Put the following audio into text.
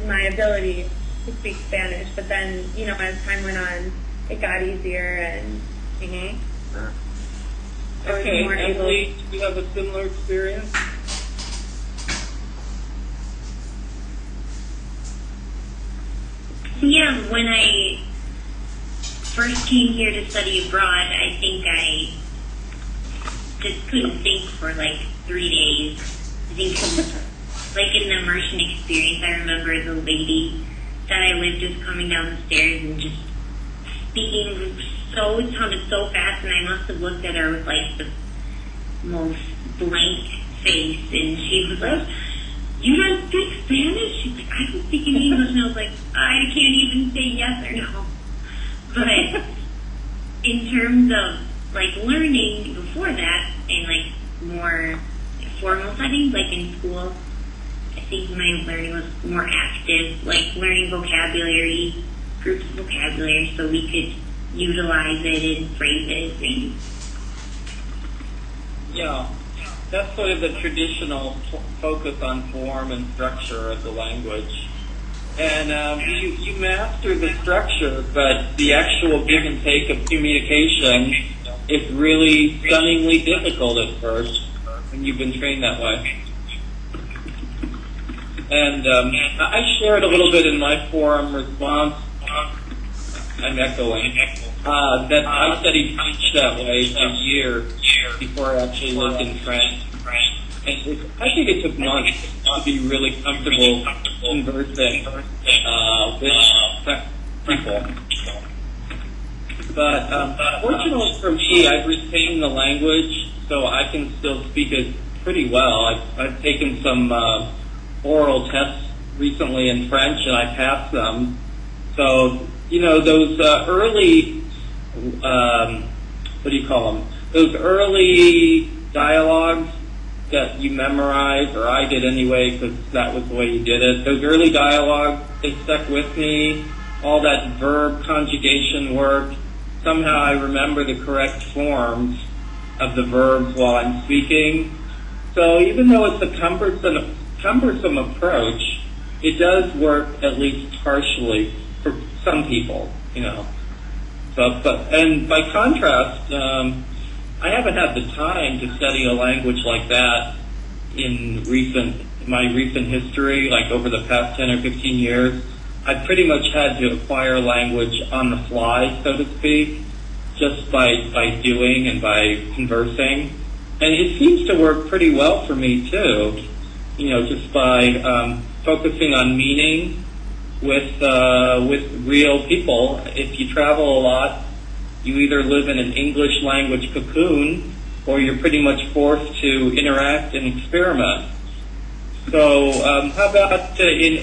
my ability to speak Spanish. But then, as time went on, it got easier, and I was Okay, more Emily, do you have a similar experience? Yeah, when I first came here to study abroad, I think I just couldn't think for like 3 days. I think like in the immersion experience, I remember the lady that I lived just coming down the stairs and just speaking it sounded so fast, and I must have looked at her with like the most blank face, and she was like, "You don't speak Spanish?" She's like, "I don't speak any English." And I was like, I can't even say yes or no. But in terms of like learning before that, in like more formal settings, like in school, I think my learning was more active, like learning vocabulary, groups of vocabulary, so we could utilize it in phrases. And Yeah, that's sort of the traditional focus on form and structure of the language. And you master the structure, but the actual give and take of communication is really stunningly difficult at first when you've been trained that way. And I shared a little bit in my forum response. I'm echoing. That I studied French that way for a year before I actually lived in France. And I think it took months to be really comfortable conversing with people. But fortunately for me, I've retained the language, so I can still speak it pretty well. I've taken some oral tests recently in French, and I passed them. So, those early, what do you call them? Those early dialogues that you memorize, or I did anyway, because that was the way you did it. Those early dialogues, they stuck with me. All that verb conjugation work. Somehow I remember the correct forms of the verbs while I'm speaking. So even though it's a cumbersome approach, it does work at least partially for some people, And by contrast, I haven't had the time to study a language like that in my recent history, like over the past 10 or 15 years. I've pretty much had to acquire language on the fly, so to speak, just by doing and by conversing. And it seems to work pretty well for me too, just by focusing on meaning with real people. If you travel a lot, you either live in an English language cocoon, or you're pretty much forced to interact and experiment. So how about in